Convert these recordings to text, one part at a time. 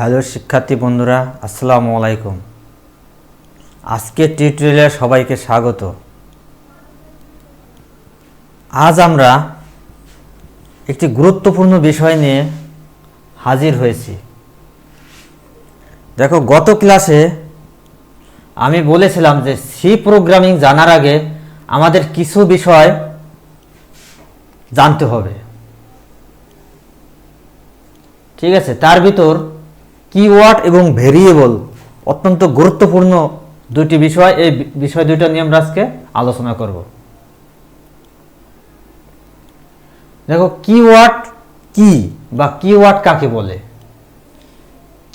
Hello শিক্ষার্থী বন্ধুরা, আসসালামু আলাইকুম। আজকের টিউটোরিয়ালে সবাইকে স্বাগত। আজ আমরা একটি গুরুত্বপূর্ণ বিষয় নিয়ে হাজির হয়েছি। দেখো, গত ক্লাসে আমি বলেছিলাম যে সি প্রোগ্রামিং জানার আগে আমাদের কিছু বিষয় জানতে হবে। ঠিক আছে, তার ভিতর কিওয়ার্ড এবং ভেরিয়েবল অত্যন্ত গুরুত্বপূর্ণ দুটি বিষয়। এই বিষয় দুটো নিয়ে আমরা আজকে আলোচনা করব। দেখো, কিওয়ার্ড কি বা কিওয়ার্ড কাকে বলে?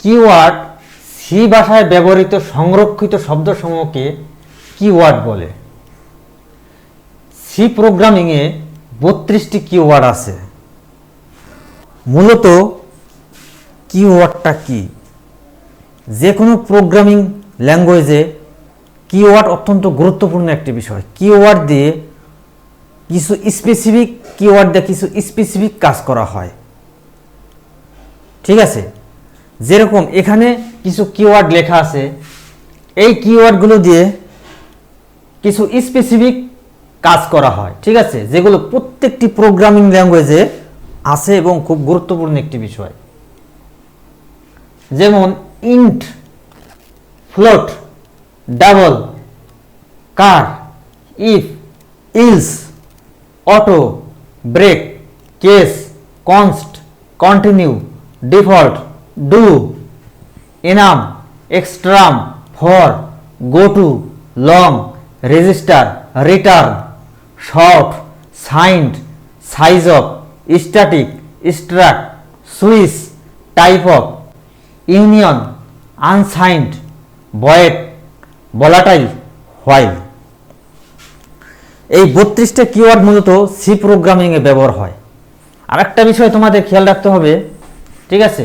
কিওয়ার্ড সি ভাষায় ব্যবহৃত সংরক্ষিত শব্দসমূহকে কিওয়ার্ড বলে। সি প্রোগ্রামিংয়ে 32টি কিওয়ার্ড আছে। মূলত কিওয়ার্ডটা কি? যে কোনো প্রোগ্রামিং ল্যাঙ্গুয়েজে কিওয়ার্ড অত্যন্ত গুরুত্বপূর্ণ একটি বিষয়। কিওয়ার্ড দিয়ে কিছু স্পেসিফিক কাজ করা হয়। ঠিক আছে, যেরকম এখানে কিছু কিওয়ার্ড লেখা আছে, এই কিওয়ার্ডগুলো দিয়ে কিছু স্পেসিফিক কাজ করা হয়। ঠিক আছে, যেগুলো প্রত্যেকটি প্রোগ্রামিং ল্যাঙ্গুয়েজে আছে এবং খুব গুরুত্বপূর্ণ একটি বিষয়। যেমন int, float, double, char, if, else, auto, break, case, const, continue, default, do, enum, extern, for, goto, long, register, return, short, signed, sizeof, static, struct, switch, typedef, union, unsigned, void, volatile, while. এই 32টা keyword মূলত C প্রোগ্রামিংয়ে ব্যবহার হয়। আর একটা বিষয় তোমাদের খেয়াল রাখতে হবে। ঠিক আছে,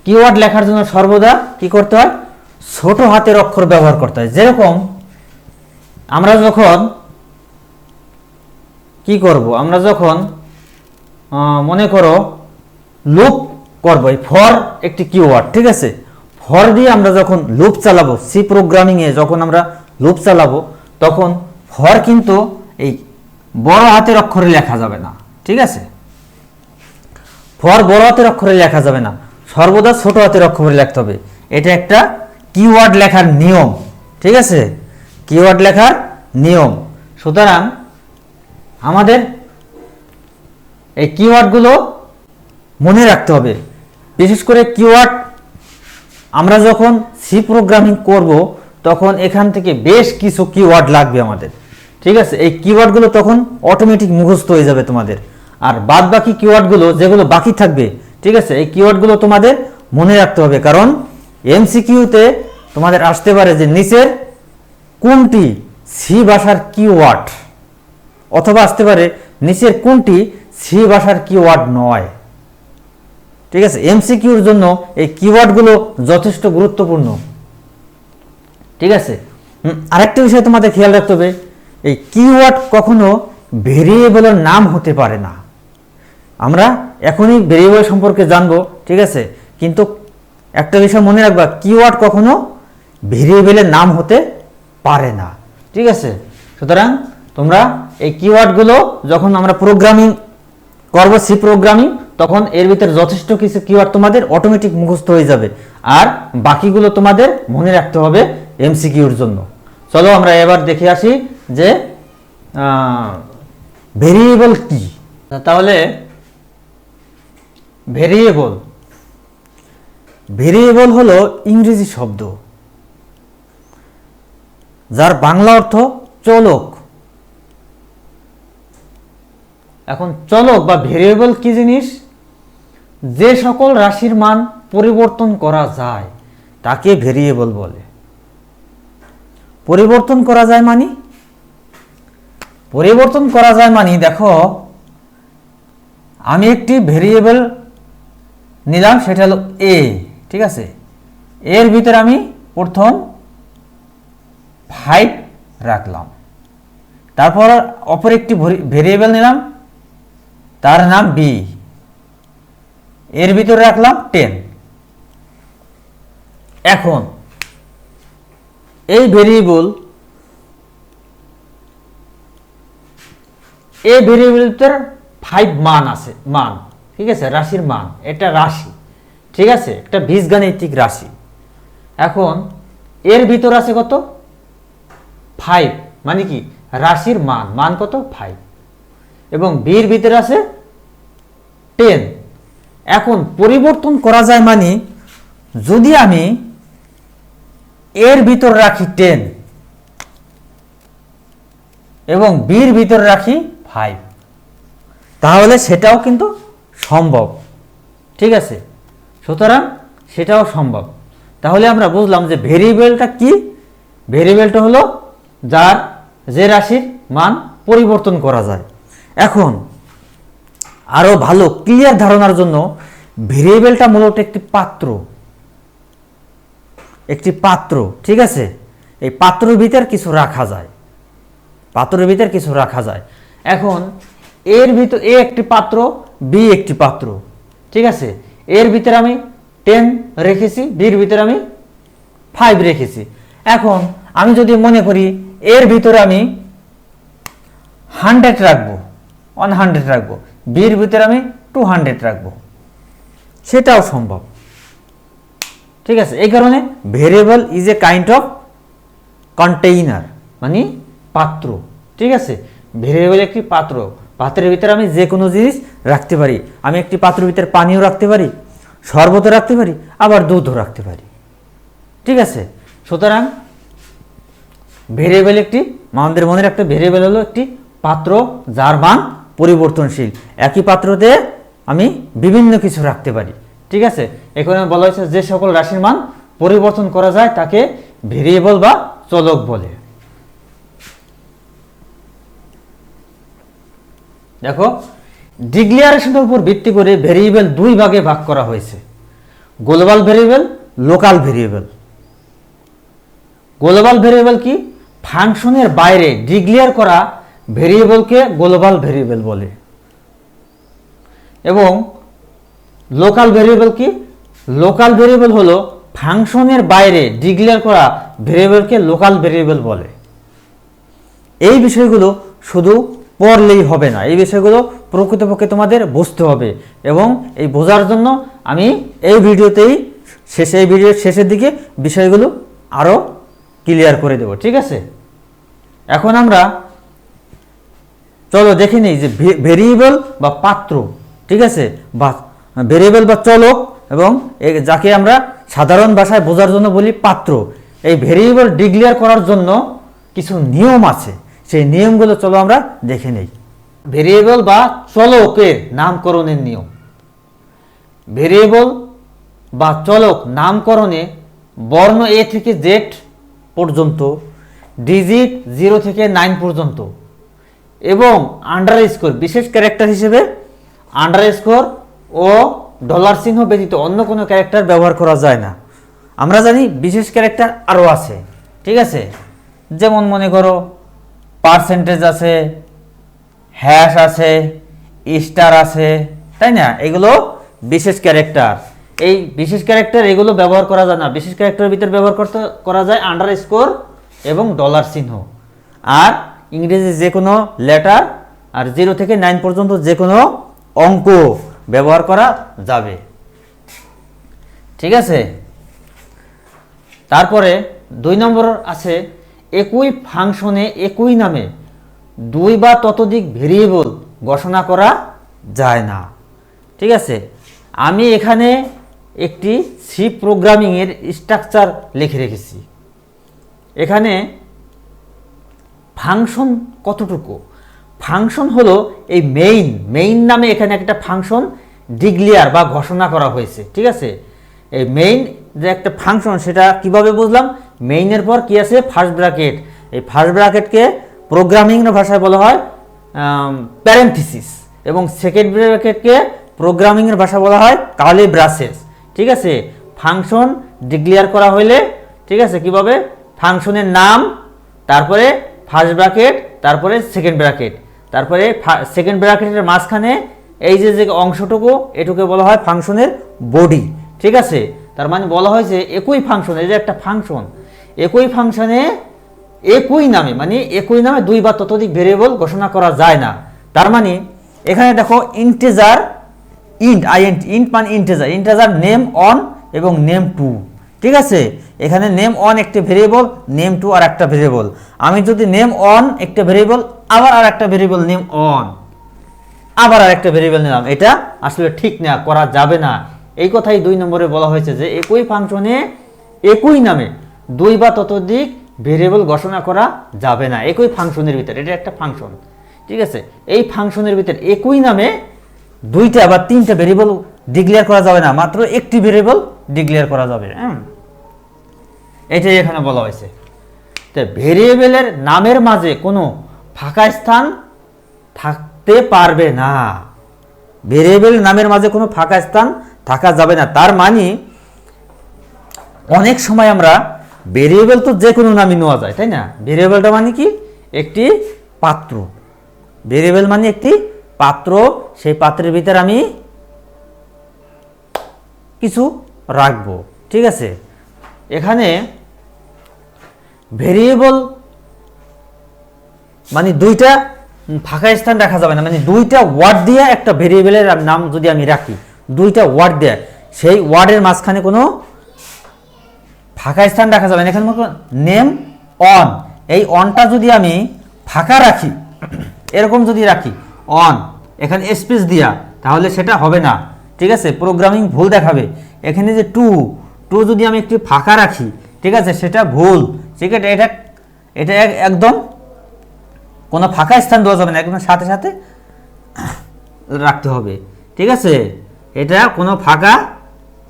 কিওয়ার্ড লেখার জন্য সর্বদা কি করতে হয়? ছোট হাতের অক্ষর ব্যবহার করতে হয়। যেরকম আমরা যখন কি করব, আমরা যখন মনে করো লুপ করব, ফর একটি কিওয়ার্ড। ঠিক আছে, ফর দিয়ে আমরা যখন লুপ চালাবো, সি প্রোগ্রামিংয়ে যখন আমরা লুপ চালাবো, তখন ফর কিন্তু এই বড় হাতের অক্ষরে লেখা যাবে না। ঠিক আছে, ফর বড় হাতের অক্ষরে লেখা যাবে না, সর্বদা ছোট হাতের অক্ষরে লিখতে হবে। এটা একটা কিওয়ার্ড লেখার নিয়ম। ঠিক আছে, কিওয়ার্ড লেখার নিয়ম। সুতরাং আমাদের এই কিওয়ার্ডগুলো মনে রাখতে হবে। বিশেষ করে কিওয়ার্ড আমরা যখন সি প্রোগ্রামিং করব, তখন এখান থেকে বেশ কিছু কিওয়ার্ড লাগবে আমাদের। ঠিক আছে, এই কিওয়ার্ডগুলো তখন অটোমেটিক মুখস্থ হয়ে যাবে তোমাদের। আর বাদ বাকি কিওয়ার্ডগুলো যেগুলো বাকি থাকবে, ঠিক আছে, এই কিওয়ার্ডগুলো তোমাদের মনে রাখতে হবে। কারণ এমসিকিউতে তোমাদের আসতে পারে যে নিচের কোনটি সি ভাষার কিওয়ার্ড, অথবা আসতে পারে নিচের কোনটি সি ভাষার কিওয়ার্ড নয়। ঠিক আছে, এমসিকিউর জন্য এই কিওয়ার্ডগুলো যথেষ্ট গুরুত্বপূর্ণ। ঠিক আছে, আরেকটা বিষয় তোমাদের খেয়াল রাখতে হবে, এই কিওয়ার্ড কখনো ভেরিয়েবলের নাম হতে পারে না। আমরা এখনই ভেরিয়েবল সম্পর্কে জানবো। ঠিক আছে, কিন্তু একটা বিষয় মনে রাখবা, কিওয়ার্ড কখনো ভেরিয়েবলের নাম হতে পারে না। ঠিক আছে, সুতরাং তোমরা এই কিওয়ার্ডগুলো যখন আমরা প্রোগ্রামিং করব, সি প্রোগ্রামিং, তখন এর ভিতরে যথেষ্ট কিছু কিওয়ার্ড তোমাদের অটোমেটিক মুখস্থ হয়ে যাবে, আর বাকিগুলো তোমাদের মনে রাখতে হবে এমসিকিউর জন্য। চলো আমরা এবার দেখে আসি যে ভেরিয়েবল কি। তাহলে ভেরিয়েবল হলো ইংরেজি শব্দ, যার বাংলা অর্থ চলক। এখন চলক বা ভেরিয়েবল কি জিনিস? যে সকল রাশির মান পরিবর্তন করা যায় তাকে ভেরিয়েবল বলে। পরিবর্তন করা যায় মানে দেখো, আমি একটি ভেরিয়েবল নিলাম, সেটা হলো এ। ঠিক আছে, এর ভিতরে আমি প্রথম 5 রাখলাম। তারপর অপর একটি ভেরিয়েবল নিলাম, তার নাম বি। এর ভিতরে রাখলাম 10। এখন এই ভেরিয়েবল এই ভেরিয়েবলটার 5 মান আছে, মান, ঠিক আছে, রাশির মান, এটা রাশি, ঠিক আছে, একটা বীজগাণিতিক রাশি। এখন এর ভিতর আছে কত? 5, মানে কি রাশির মান, মান কত? 5। এবং বির ভিতরে আছে 10। এখন পরিবর্তন করা যায়, মানে যদি আমি এর ভিতর রাখি 10 এবং বির ভিতর রাখি 5, তাহলে সেটাও কিন্তু সম্ভব, ঠিক আছে। সুতরাং সেটাও সম্ভব। তাহলে আমরা বুঝলাম যে ভেরিয়েবলটা কি? ভেরিয়েবলটা হলো যে রাশির মান পরিবর্তন করা যায়। এখন আরো ভালো ক্লিয়ার ধারণার জন্য, ভেরিয়েবলটা মূলত একটি পাত্র, ঠিক আছে। এই পাত্রের ভিতর কিছু রাখা যায়, এখন এর ভিতর এ একটি পাত্র, বি একটি পাত্র, ঠিক আছে। এর ভিতরে আমি 10 রেখেছি, বির ভিতরে আমি 5 রেখেছি। এখন আমি যদি মনে করি এর ভিতরে আমি 100 রাখবো, 100 রাখবো, বির ভিতরে আমি 200 রাখবো, সেটাও সম্ভব, ঠিক আছে। এই কারণে variable is a kind of container, মানে পাত্র, ঠিক আছে। ভেরিয়েবল একটি পাত্রের ভিতরে আমি যে কোনো জিনিস রাখতে পারি। আমি একটি পাত্রের ভিতরে পানিও রাখতে পারি, শরবত রাখতে পারি, আবার দুধও রাখতে পারি, ঠিক আছে। সুতরাং ভেরিয়েবল আমাদের মনে রাখতে, ভেরিয়েবল হলো একটি পাত্র যার মান পরিবর্তনশীল। একই পাত্রতে আমি বিভিন্ন কিছু রাখতে পারি, ঠিক আছে। এখানে বলা হয়েছে যে সকল রাশির মান পরিবর্তন করা যায় তাকে ভেরিয়েবল বা চলক বলে। দেখো, ডিক্লারেশনের উপর ভিত্তি করে ভেরিয়েবল 2 ভাগে ভাগ করা হয়েছে: global variable, local variable. Global variable কি? ফাংশনের বাইরে ডিক্লেয়ার করা ভেরিয়েবলকে গ্লোবাল ভেরিয়েবল বলে। এবং লোকাল ভেরিয়েবল কি? লোকাল ভেরিয়েবল হলো ফাংশনের বাইরে ডিক্লেয়ার করা ভেরিয়েবলকে লোকাল ভেরিয়েবল বলে। এই বিষয়গুলো শুধু পড়লেই হবে না, এই বিষয়গুলো প্রকৃতপক্ষে তোমাদের বুঝতে হবে। এবং এই বোঝার জন্য আমি এই ভিডিওর শেষের দিকে বিষয়গুলো আরো ক্লিয়ার করে দেব, ঠিক আছে। এখন আমরা চলো দেখে নিই যে ভেরিয়েবল বা পাত্র, ঠিক আছে, বা ভেরিয়েবল বা চলক, এবং যাকে আমরা সাধারণ ভাষায় বোঝার জন্য বলি পাত্র। এই ভেরিয়েবল ডিক্লেয়ার করার জন্য কিছু নিয়ম আছে, সেই নিয়মগুলো চলো আমরা দেখে নেই। ভেরিয়েবল বা চলকের নামকরণের নিয়ম। ভেরিয়েবল বা চলক নামকরণে বর্ণ এ থেকে জেড পর্যন্ত, ডিজিট 0 থেকে 9 পর্যন্ত এবং আন্ডারস্কোর, বিশেষ ক্যারেক্টার হিসেবে আন্ডারস্কোর ও ডলার চিহ্ন ব্যতীত অন্য কোনো ক্যারেক্টার ব্যবহার করা যায় না। আমরা জানি বিশেষ ক্যারেক্টার আরও আছে, ঠিক আছে। যেমন মনে করো পার্সেন্টেজ আছে, হ্যাশ আছে, স্টার আছে, তাই না? এগুলো বিশেষ ক্যারেক্টার। এই বিশেষ ক্যারেক্টার এগুলো ব্যবহার করা যায় না। বিশেষ ক্যারেক্টারের ভিতরে ব্যবহার করা যায় আন্ডারস্কোর এবং ডলার চিহ্ন। আর ইংরেজি যে কোনো লেটার, আর 0 থেকে 9 পর্যন্ত যে কোনো অঙ্ক ব্যবহার করা যাবে, ঠিক আছে। তারপরে 2 নম্বর আছে, একই ফাংশনে একই নামে 2 বা ততোধিক ভেরিয়েবল ঘোষণা করা যায় না, ঠিক আছে। আমি এখানে একটি সি প্রোগ্রামিংয়ের স্ট্রাকচার লিখে রেখেছি। এখানে ফাংশন কতটুকু? ফাংশন হলো এই মেইন নামে এখানে একটা ফাংশন ডিক্লেয়ার বা ঘোষণা করা হয়েছে, ঠিক আছে। এই মেইন যে একটা ফাংশন, সেটা কিভাবে বুঝলাম? মেইনের পর কি আছে? First bracket. এই ফার্স্ট ব্র্যাকেটকে প্রোগ্রামিং ভাষায় বলা হয় প্যারেন্থিসিস, এবং সেকেন্ড ব্র্যাকেটকে প্রোগ্রামিংয়ের ভাষা বলা হয় কার্লি ব্রাসেস, ঠিক আছে। ফাংশন ডিক্লেয়ার করা হইলে, ঠিক আছে, কিভাবে? ফাংশনের নাম, তারপরে ফার্স্ট ব্র্যাকেট, তারপরে সেকেন্ড ব্র্যাকেট, তারপরে সেকেন্ড ব্র্যাকেটের মাঝখানে এই যে যে অংশটুকু এটুকে বলা হয় ফাংশনের বডি, ঠিক আছে। তার মানে বলা হয় যে একই ফাংশন, এই যে একটা ফাংশন, একই ফাংশনে একই নামে, মানে একই নামে দুই বা ততোধিক ভেরিয়েবল ঘোষণা করা যায় না। তার মানে এখানে দেখো ইন্টিজার, ইন্ট মানে ইন্টিজার নেম অন এবং নেম টু, ঠিক আছে। এখানে নেম অন একটা ভেরিয়েবল, নেম টু আর একটা ভেরিয়েবল। আমি যদি নেম অন একটা ভেরিয়েবল, আবার আর একটা ভেরিয়েবল নেম অন, আবার আর একটা ভেরিয়েবল নিলাম, এটা আসলে ঠিক না, করা যাবে না। এই কথাই 2 নম্বরে বলা হয়েছে যে একই ফাংশনে একই নামে দুই বা ততোধিক ভেরিয়েবল ঘোষণা করা যাবে না একই ফাংশনের ভিতরে। এটা একটা ফাংশন, ঠিক আছে। এই ফাংশনের ভিতরে একই নামে দুইটা বা তিনটা ভেরিয়েবল ডিক্লেয়ার করা যাবে না, মাত্র একটি ভেরিয়েবল ডিক্লেয়ার করা যাবে। এটাই এখানে বলা হয়েছে। তো ভেরিয়েবলের নামের মাঝে কোনো ফাঁকা স্থান থাকতে পারবে না, ভেরিয়েবল নামের মাঝে কোনো ফাঁকা স্থান থাকা যাবে না। তার মানে অনেক সময় আমরা ভেরিয়েবল তো যে কোনো নামই নেওয়া যায়, তাই না। ভেরিয়েবলটা মানে কি, একটি পাত্র, ভেরিয়েবল মানে একটি পাত্র, সেই পাত্রের ভিতরে আমি কিছু রাখবো, ঠিক আছে। এখানে ভেরিয়েবল মানে দুইটা ফাঁকা স্থান রাখা যাবে না, মানে দুইটা ওয়ার্ড দিয়ে একটা ভেরিয়েবলের নাম যদি আমি রাখি, দুইটা ওয়ার্ড দিয়ে, সেই ওয়ার্ডের মাঝখানে কোনো ফাঁকা স্থান রাখা যাবে না। এখানে নেম অন, এই অনটা যদি আমি ফাঁকা রাখি, এরকম যদি রাখি অন, এখানে স্পেস দিয়া, তাহলে সেটা হবে না, ঠিক আছে, প্রোগ্রামিং ভুল দেখাবে। এখানে যে টু যদি আমি একটি ফাঁকা রাখি, ঠিক আছে, সেটা ভুল, ঠিক আছে। এটা একদম কোনো ফাঁকা স্থান দেওয়া যাবে না, একদম সাথে সাথে রাখতে হবে, ঠিক আছে। এটা কোনো ফাঁকা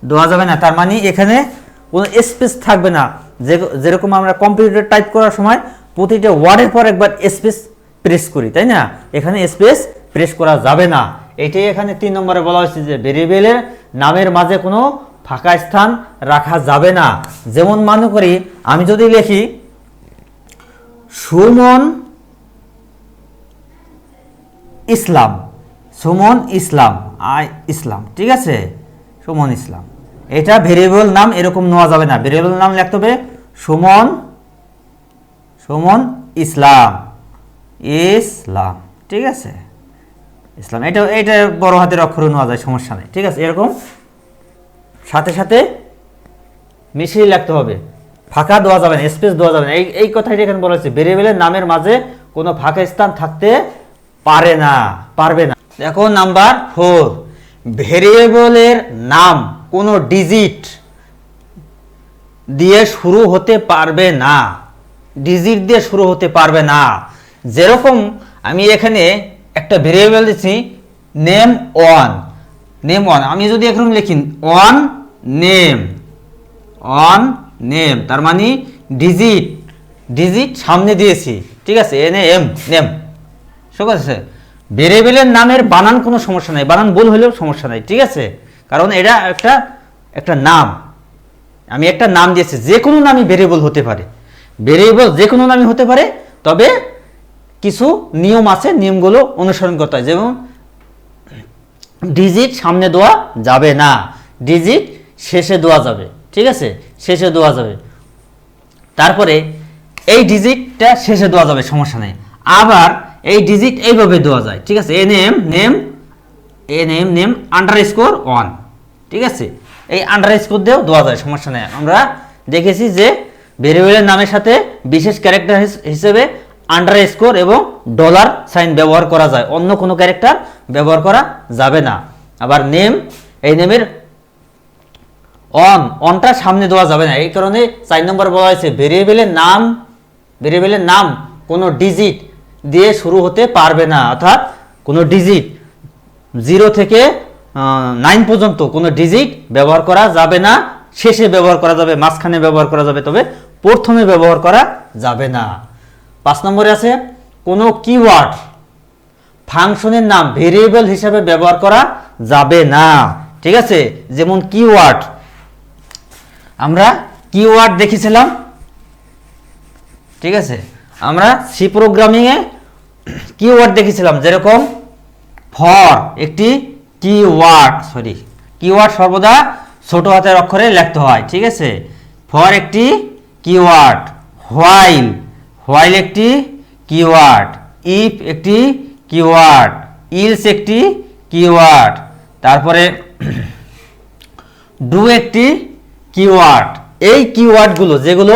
দেওয়া যাবে না, তার মানে এখানে কোনো স্পেস থাকবে না। যেরকম আমরা কম্পিউটার টাইপ করার সময় প্রতিটা ওয়ার্ডের পর একবার স্পেস প্রেস করি, তাই না, এখানে স্পেস প্রেস করা যাবে না। এটাই এখানে 3 নম্বরে বলা হয়েছে যে ভেরিয়েবলের নামের মাঝে কোনো ফাঁকা স্থান রাখা যাবে না। যেমন মনে করি আমি যদি লিখি সুমন ইসলাম, সুমন ইসলাম, ইসলাম, ঠিক আছে, সুমন ইসলাম, এটা ভেরিয়েবল নাম এরকম নেওয়া যাবে না। ভেরিয়েবল নাম লিখতে হবে সুমন ইসলাম, ইসলাম, ঠিক আছে, ইসলাম। এটা বড় হাতের অক্ষরে নেওয়া যায়, সমস্যা নেই, ঠিক আছে। এরকম সাথে সাথে মিশিয়ে লিখতে হবে, ফাঁকা দেওয়া যাবে না, স্পেস দেওয়া যাবে না। এই কথাটি এখানে বলা হচ্ছে, ভেরিয়েবলের নামের মাঝে কোনো ফাঁকা স্থান থাকতে পারবে না। দেখো নাম্বার 4, ভেরিয়েবলের নাম কোনো ডিজিট দিয়ে শুরু হতে পারবে না, ডিজিট দিয়ে শুরু হতে পারবে না। যেরকম আমি এখানে একটা ভেরিয়েবল দিচ্ছি নেম অন, আমি যদি এখানে লিখি অন নেম, তার মানে ডিজিট সামনে দিয়েছি, ঠিক আছে, নেম, ঠিক আছে। ভেরিয়েবলের নামের বানান কোনো সমস্যা নাই, বানান ভুল হলেও সমস্যা নাই, ঠিক আছে, কারণ এটা একটা নাম, আমি একটা নাম দিয়েছি, যে কোনো নামই ভেরিয়েবল হতে পারে, ভেরিয়েবল যে কোনো নামই হতে পারে, তবে কিছু নিয়ম আছে, নিয়মগুলো অনুসরণ করতে হয়। যেমন ডিজিট সামনে দেওয়া যাবে না, ডিজিট শেষে দেওয়া যাবে, ঠিক আছে, শেষে দেওয়া যাবে। তারপরে এই ডিজিটটা শেষে দেওয়া যাবে, সমস্যা নেই। আবার এই ডিজিট এইভাবে দেওয়া যায়, ঠিক আছে, নেম আন্ডারস্কোর অন, ঠিক আছে, এই আন্ডারস্কোর দিয়েও দেওয়া যায়, সমস্যা নেই। আমরা দেখেছি যে ভেরিয়েবলের নামের সাথে বিশেষ ক্যারেক্টার হিসেবে আন্ডারস্কোর এবং ডলার সাইন ব্যবহার করা যায়, অন্য কোনো ক্যারেক্টার ব্যবহার করা যাবে না। আবার এই নেমের অনটা সামনে দেওয়া যাবে না, এই কারণে 4 নম্বর বলা হয়েছে ভেরিয়েবলের নাম কোনো ডিজিট দিয়ে শুরু হতে পারবে না, অর্থাৎ কোনো ডিজিট 0 থেকে 9 পর্যন্ত কোনো ডিজিট ব্যবহার করা যাবে না, শেষে ব্যবহার করা যাবে, মাঝখানে ব্যবহার করা যাবে, তবে প্রথমে ব্যবহার করা যাবে না। 5 নম্বরে আছে কোনো কিওয়ার্ড ফাংশনের নাম ভেরিয়েবল হিসেবে ব্যবহার করা যাবে না, ঠিক আছে। যেমন কিওয়ার্ড, আমরা কিওয়ার্ড দেখেছিলাম, ঠিক আছে, আমরা সি প্রোগ্রামিংয়ে কিওয়ার্ড দেখেছিলাম, যেরকম ফর একটি কিওয়ার্ড, কিওয়ার্ড সর্বদা ছোট হাতের অক্ষরে লিখতে হয়, ঠিক আছে। ফর একটি কিওয়ার্ড, হোয়াইল একটি কিওয়ার্ড, ইফ একটি কিওয়ার্ড, ইলস একটি কিওয়ার্ড, তারপরে ডু একটি কিওয়ার্ড। এই কিওয়ার্ডগুলো যেগুলো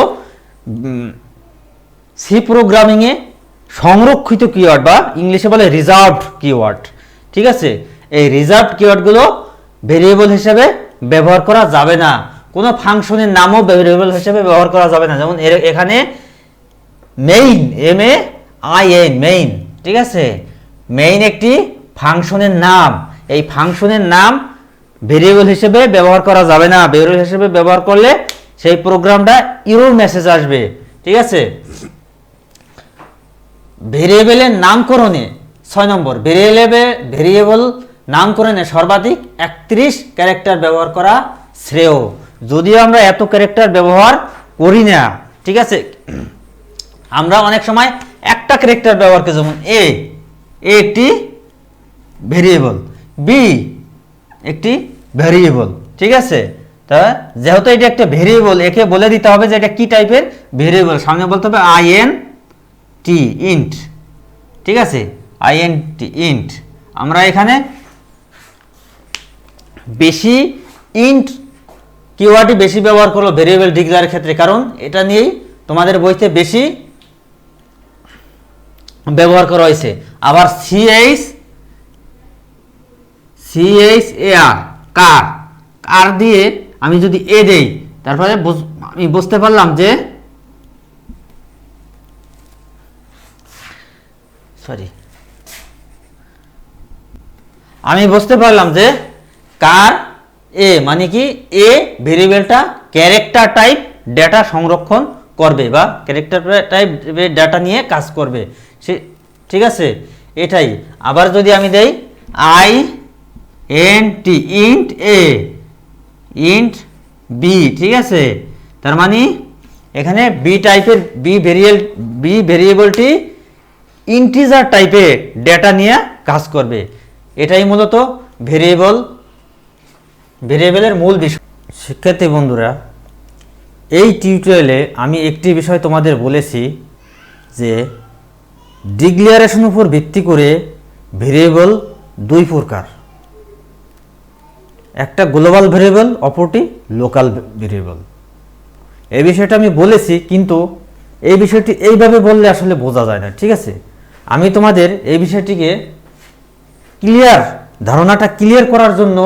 সি প্রোগ্রামিংয়ে সংরক্ষিত কিওয়ার্ড বা ইংলিশে বলে রিজার্ভড কিওয়ার্ড, ঠিক আছে। এই রিজার্ভড কিওয়ার্ডগুলো ভেরিয়েবল হিসেবে ব্যবহার করা যাবে না, কোনো ফাংশনের নামও ভেরিয়েবল হিসেবে ব্যবহার করা যাবে না। যেমন এখানে মেইন, MAIN, মেইন, ঠিক আছে। মেইন একটি ফাংশনের নাম, এই ফাংশনের নাম ভেরিয়েবল হিসেবে ব্যবহার করা যাবে না। ভেরিয়েবল হিসেবে ব্যবহার করলে সেই প্রোগ্রামটা এরর মেসেজ আসবে, ঠিক আছে। ভেরিয়েবলের নামকরণে 6 নম্বর, ভেরিয়েবল নামকরণে সর্বাধিক 31 ক্যারেক্টার ব্যবহার করা শ্রেয়। যদিও আমরা এত ক্যারেক্টার ব্যবহার করি না, ঠিক আছে। আমরা অনেক সময় একটা ক্যারেক্টার ব্যবহার করি, যেমন এ একটি ভেরিয়েবল, বি একটি ভেরিয়েবল, ঠিক আছে। তা যেহেতু এটা একটা ভেরিয়েবল, একে বলে দিতে হবে যে এটা কি টাইপের ভেরিয়েবল। সামনে বলতে হবে INT, ইন্ট, ঠিক আছে, INT, ইন্ট। আমরা এখানে বেশি ইন্ট কিওয়ার্ডই বেশি ব্যবহার করলো ভেরিয়েবল ডিক্লেয়ারের ক্ষেত্রে, কারণ এটা নিয়েই তোমাদের বইতে বেশি ব্যবহার করা হয়েছে। আবার CHAR, কার দিয়ে আমি যদি এ দেই, তারপরে আমি বুঝতে পারলাম যে কার এ মানে কি, এ ভেরিয়েবলটা ক্যারেক্টার টাইপ ডেটা সংরক্ষণ করবে বা ক্যারেক্টার টাইপ ডেটা নিয়ে কাজ করবে, সে, ঠিক আছে, এটাই। আবার যদি আমি দেই INT, ইন্ট এ, ইন্ট বি, ঠিক আছে, তার মানে এখানে বি টাইপের বি ভেরিয়েবলটি ইন্টিজার টাইপের ডেটা নিয়ে কাজ করবে। এটাই মূলত ভেরিয়েবলের মূল বিষয়। শিক্ষার্থী বন্ধুরা, এই টিউটোরিয়ালে আমি একটি বিষয় তোমাদের বলেছি যে ডিক্লারেশন উপর ভিত্তি করে ভেরিয়েবল 2 প্রকার, একটা গ্লোবাল ভেরিয়েবল, অপরটি লোকাল ভেরিয়েবল। এই বিষয়টা আমি বলেছি, কিন্তু এই বিষয়টি এইভাবে বললে আসলে বোঝা যায় না, ঠিক আছে। আমি তোমাদের এই বিষয়টিকে ধারণাটা ক্লিয়ার করার জন্য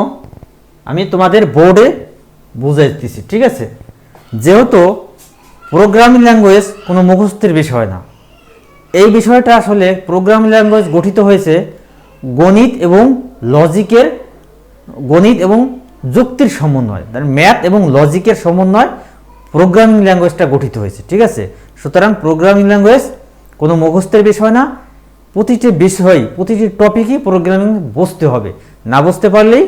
আমি তোমাদের বোর্ডে বুঝাইতেছি, ঠিক আছে। যেহেতু প্রোগ্রামিং ল্যাঙ্গুয়েজ কোনো মুখস্থের বিষয় না, এই বিষয়টা আসলে প্রোগ্রামিং ল্যাঙ্গুয়েজ গঠিত হয়েছে গণিত এবং যুক্তির সমন্বয়, ম্যাথ এবং লজিকের সমন্বয় প্রোগ্রামিং ল্যাঙ্গুয়েজটা গঠিত হয়েছে, ঠিক আছে। সুতরাং প্রোগ্রামিং ল্যাঙ্গুয়েজ কোনো মুখস্থের বিষয় না, প্রতিটি বিষয়, প্রতিটি টপিকই প্রোগ্রামিং বুঝতে হবে, না বুঝতে পারলেই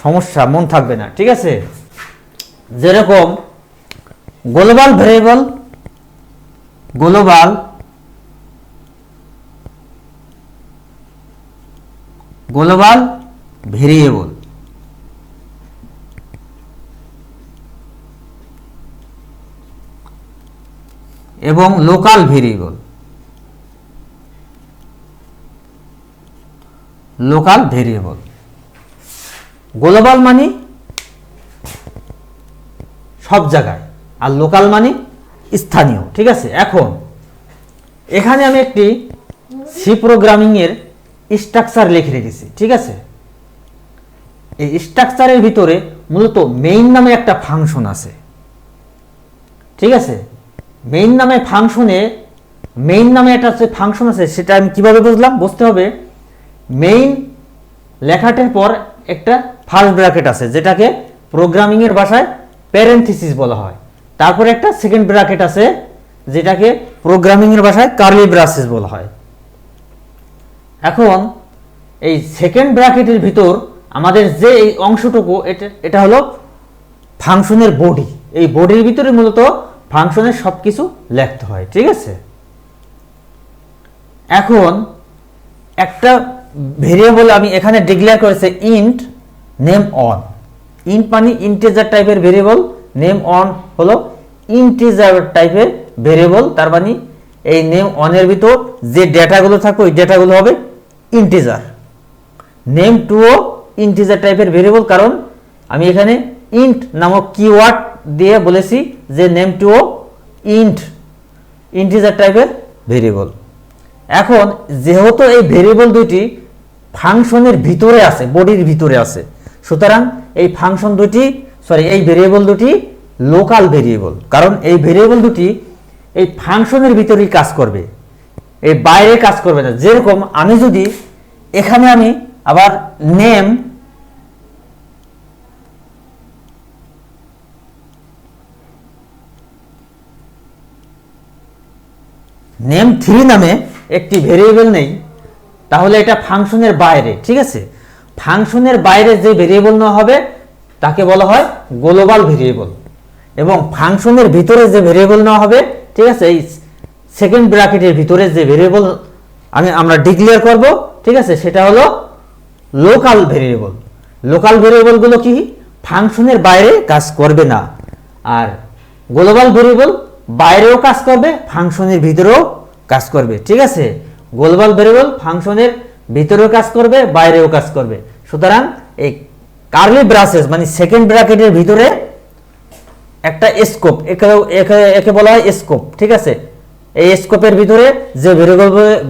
সমস্যা, মন থাকবে না, ঠিক আছে। যেরকম গ্লোবাল ভেরিয়েবল, এবং লোকাল ভেরিয়েবল, গ্লোবাল মানে সব জায়গায়, আর লোকাল মানে স্থানীয়, ঠিক আছে। এখন এখানে আমি একটি সি প্রোগ্রামিং এর স্ট্রাকচার লিখে রেখেছি, ঠিক আছে। এই স্ট্রাকচারের ভিতরে মূলত মেইন নামে একটা ফাংশন আছে, ঠিক আছে। মেইন নামে একটা ফাংশন আছে, সেটা আমি কিভাবে বুঝতে হবে, মেইন লেখাটার পর একটা ফার্স্ট ব্র্যাকেট আছে, যেটাকে প্রোগ্রামিং এর ভাষায় প্যারেনথেসিস বলা হয়। তারপরে একটা সেকেন্ড ব্র্যাকেট আছে, যেটাকে প্রোগ্রামিং এর ভাষায় কার্লি ব্রেসেস বলা হয়। এখন এই সেকেন্ড ব্র্যাকেটের ভিতর আমাদের যে এই অংশটুকু, এটা হলো ফাংশনের বডি। এই বডির ভিতরে মূলত ফাংশনের সবকিছু লিখতে হয়, ঠিক আছে। এখন একটা ভেরিয়েবল আমি এখানে ডিক্লেয়ার করেছে ইন্ট নেম অন। ইন্ট মানে ইন্টিজার টাইপের ভেরিয়েবল, নেম অন হলো ইন্টিজার টাইপের ভেরিয়েবল। তার মানে এই নেম অনের ভিতর যে ডেটাগুলো থাকবে ওই ডেটাগুলো হবে ইন্টিজার। নেম টুও ইন্টিজার টাইপের ভেরিয়েবল, কারণ আমি এখানে ইন্ট নামক কিওয়ার্ড দিয়ে বলেছি যে নেম টুও ইন্টিজার টাইপের ভেরিয়েবল। এখন যেহেতু এই ভেরিয়েবল দুটি ফাংশনের ভিতরে আছে, বডির ভিতরে আছে, সুতরাং এই এই ভেরিয়েবল দুটি লোকাল ভেরিয়েবল, কারণ এই ভেরিয়েবল দুটি এই ফাংশনের ভিতরেই কাজ করবে, এই বাইরে কাজ করবে না। যেরকম আমি যদি এখানে আমি আবার নেম নেম 3 নামে একটি ভেরিয়েবল নেই, তাহলে এটা ফাংশনের বাইরে, ঠিক আছে। ফাংশনের বাইরে যে ভেরিয়েবল নেওয়া হবে তাকে বলা হয় গ্লোবাল ভেরিয়েবল, এবং ফাংশনের ভিতরে যে ভেরিয়েবল নেওয়া হবে, ঠিক আছে, এই সেকেন্ড ব্র্যাকেটের ভিতরে যে ভেরিয়েবল আমরা ডিক্লেয়ার করব, ঠিক আছে, সেটা হলো লোকাল ভেরিয়েবল। লোকাল ভেরিয়েবলগুলো কি ফাংশনের বাইরে কাজ করবে না, আর গ্লোবাল ভেরিয়েবল বাইরেও কাজ করবে, ফাংশনের ভিতরেও কাজ করবে, ঠিক আছে। গ্লোবাল ভেরিয়েবল ফাংশনের ভিতরেও কাজ করবে, বাইরেও কাজ করবে। সুতরাং এই কার্লি ব্রাসেস মানে সেকেন্ড ব্র্যাকেটের ভিতরে একটা স্কোপ, একে বলা হয় স্কোপ, ঠিক আছে। এই স্কোপের ভিতরে যে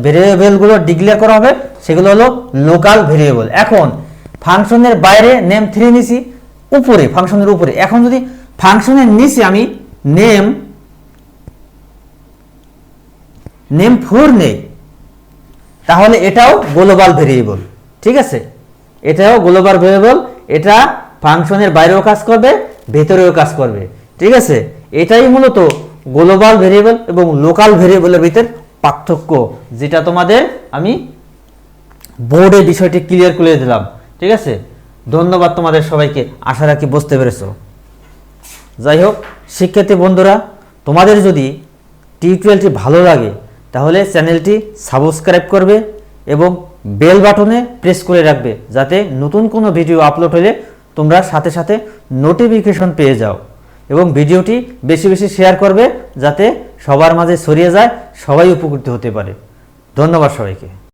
ভেরিয়েবলগুলো ডিক্লেয়ার করা হবে সেগুলো হলো লোকাল ভেরিয়েবল। এখন ফাংশনের বাইরে নেম 3 নিছি, উপরে ফাংশনের উপরে। এখন যদি ফাংশনের নিচে আমি নেম 4 নেই, তাহলে এটাও গ্লোবাল ভেরিয়েবল, ঠিক আছে। এটাও গ্লোবাল ভেরিয়েবল, এটা ফাংশনের বাইরেও কাজ করবে, ভেতরেও কাজ করবে, ঠিক আছে। এটাই মূলত গ্লোবাল ভেরিয়েবল এবং লোকাল ভেরিয়েবলের ভিতর পার্থক্য, যেটা তোমাদের আমি বোর্ডে বিষয়টি ক্লিয়ার করে দিলাম, ঠিক আছে। ধন্যবাদ তোমাদের সবাইকে, আশা রাখি বুঝতে পেরেছো। যাই হোক শিক্ষার্থী বন্ধুরা, তোমাদের যদি টিউটোরিয়ালটি ভালো লাগে তাহলে চ্যানেলটি সাবস্ক্রাইব করবে এবং বেল বাটনে প্রেস করে রাখবে, যাতে নতুন কোনো ভিডিও আপলোড হলে তোমরা সাথে সাথে নোটিফিকেশন পেয়ে যাও, এবং ভিডিওটি বেশি বেশি শেয়ার করবে যাতে সবার মাঝে ছড়িয়ে যায়, সবাই উপকৃত হতে পারে। ধন্যবাদ সবাইকে।